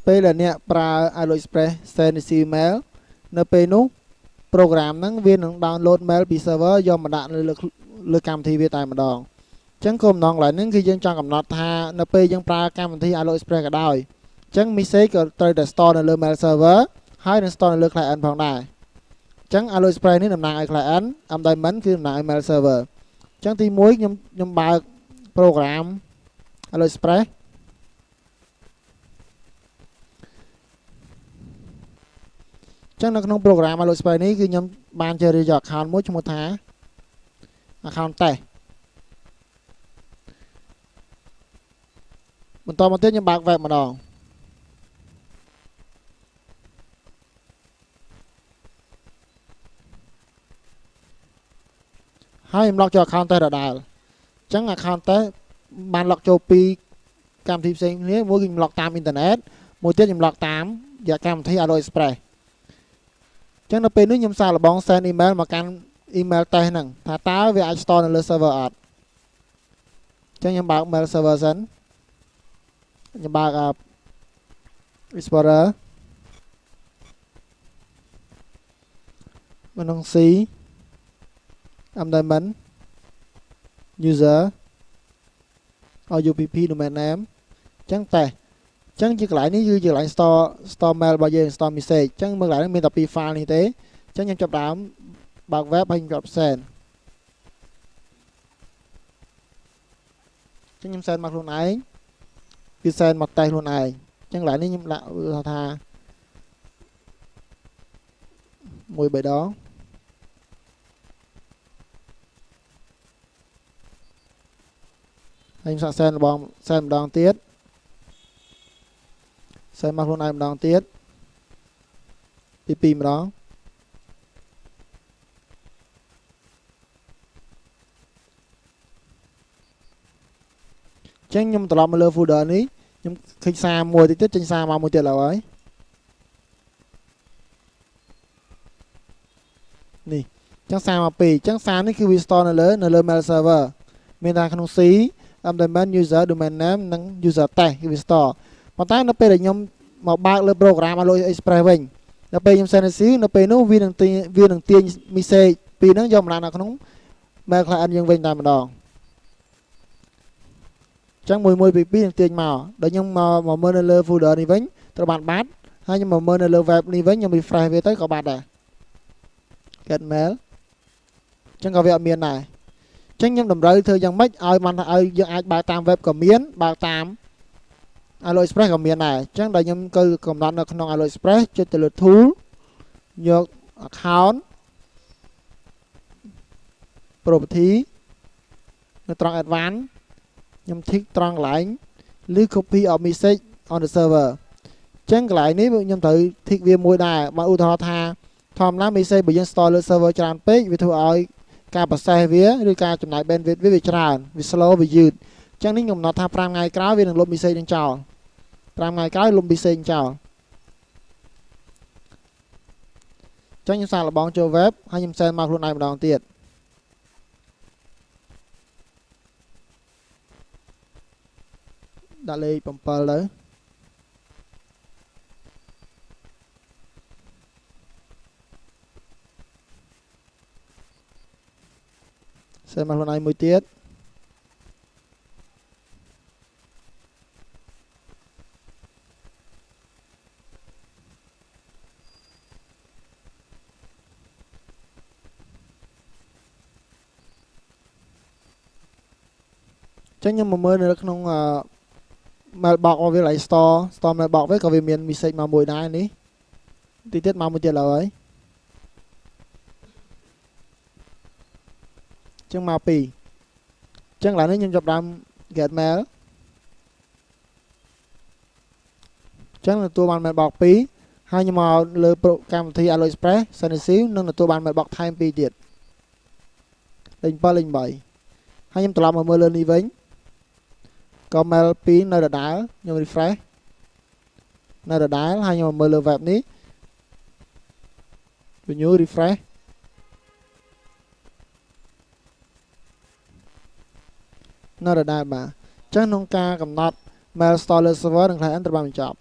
ពេលដែលអ្នកប្រើ AliExpress send email នៅពេលនោះ program ហ្នឹងវានឹង download mail ពី server យកមកដាក់លើកម្មវិធីវាតែម្ដងអញ្ចឹងគោលបំណងឡើយហ្នឹងគឺយើងចង់កំណត់ថានៅពេលយើងប្រើកម្មវិធី AliExpress ក៏ដោយអញ្ចឹង message ក៏ត្រូវតែ store នៅលើ mail server ហើយនឹង store នៅលើ client ផងដែរអញ្ចឹង AliExpress នេះតំណាងឲ្យ client Diamond គឺតំណាងឲ្យ mail server អញ្ចឹងទី1ខ្ញុំបើក program AliExpress ចឹងនៅក្នុង program AliExpress នេះគឺខ្ញុំបានជ្រើសរើសយក account មួយឈ្មោះថា account test បន្តមកទៀតខ្ញុំបើក web ម្ដងហើយខ្ញុំ log ចូល account test ដដែលអញ្ចឹង account test បាន log ចូលពីកម្មវិធីផ្សេងគ្នាមួយគឺខ្ញុំ log តាមអ៊ីនធឺណិតមួយទៀតខ្ញុំ log តាមកម្មវិធី AliExpress អញ្ចឹងនៅពេលនេះខ្ញុំសាកល្បង send email មកកាន់ email test ហ្នឹងថាតើវាអាច store នៅលើ server អត់អញ្ចឹងខ្ញុំបើក mail server សិនខ្ញុំបើក Explorer ក្នុង C Diamond user UPP domain name អញ្ចឹងតេស្តអញ្ចឹងជាកន្លែងនេះគឺជាកន្លែង store mail របស់យើង store message អញ្ចឹងមើលកន្លែងនេះមានតែពីរ file នេះទេអញ្ចឹងខ្ញុំចាប់ដើមបើក web ហើយខ្ញុំចាប់ send អញ្ចឹងខ្ញុំ send មកខ្លួនឯងគឺ send មកតេស្តខ្លួនឯងអញ្ចឹងកន្លែងនេះខ្ញុំដាក់ថាមួយ3ដងហើយខ្ញុំសាក send ម្ដងទៀត send មកខ្លួនឯងម្ដងទៀតទី2ម្ដងចឹងខ្ញុំត្រឡប់មកលើ folder នេះខ្ញុំឃើញសារមួយទៀតចេញសារមកមួយទៀតឡើយនេះចឹងសារមកពីរចឹងសារនេះគឺវា store នៅលើ mail server មានថាក្នុង C Diamond user domain name និង user test គឺវា store ប៉ុន្តែនៅពេលដែលខ្ញុំមកបើកលើ program AliExpress វិញនៅពេលខ្ញុំ send receive នៅពេលនោះវានឹងទាញ message ពីរហ្នឹងយកមកដាក់នៅក្នុង mail client យើងវិញតែម្ដងចឹងមួយពីពីរនឹងទាញមកដល់ខ្ញុំមកមើលនៅលើ folder នេះវិញត្រូវបានបាត់ហើយខ្ញុំមកមើលនៅលើ web នេះវិញខ្ញុំ refresh វាទៅក៏បាត់ដែរ get mail ចឹងក៏វាអត់មានដែរចឹងខ្ញុំតម្រូវធ្វើយ៉ាងម៉េចឲ្យបានឲ្យយើងអាចបើកតាម web ក៏មានបើកតាម AliExpress ក៏មានដែរចឹងដល់ខ្ញុំគឺកំណត់នៅក្នុង AliExpress ចុចទៅលើ tool យក account property នៅត្រង់ advanced ខ្ញុំ tick ត្រង់កន្លែងឬ copy of message on the server ចឹងកន្លែងនេះខ្ញុំត្រូវ tick វាមួយដែរបើឧទាហរណ៍ថាធម្មតា message បើយើង store លើ server ច្រើនពេកវាធ្វើឲ្យការ process វាឬការចំណាយ bandwidth វាច្រើនវា slow វាយឺតចឹងនេះខ្ញុំកំណត់ថា5ថ្ងៃក្រោយវានឹងលុប message នឹងចោល5ថ្ងៃក្រោយលុប message ចោលចឹងខ្ញុំសាកល្បងចូល web ហើយខ្ញុំ send មកខ្លួនឯងម្ដងទៀតដាក់លេខ7ទៅsend មកខ្លួនឯងមួយទៀតចឹងខ្ញុំមកមើលនៅក្នុងmailbox របស់វាឡៃ store mailbox វិញក៏វាមាន message មកមួយដែរនេះទីទៀតមកមួយទៀតឡើយចឹងមកពីរចឹងឡើយនេះខ្ញុំចាប់ដើម get mail ចឹងទទួលបាន mailbox 2ហើយខ្ញុំមកលើកម្មវិធី AliExpress send receive និងទទួលបាន mailbox ថែម2ទៀតលេខ7លេខ8ហើយខ្ញុំត្រឡប់មកមើលលើនេះវិញក៏ mail 2នៅដដែលខ្ញុំ refresh នៅដដែលហើយខ្ញុំមកមើលលើ web នេះ renew refresh នៅដដែលបាទអញ្ចឹងក្នុងការកំណត់ mail store លើ server និង client ត្រូវបានបញ្ចប់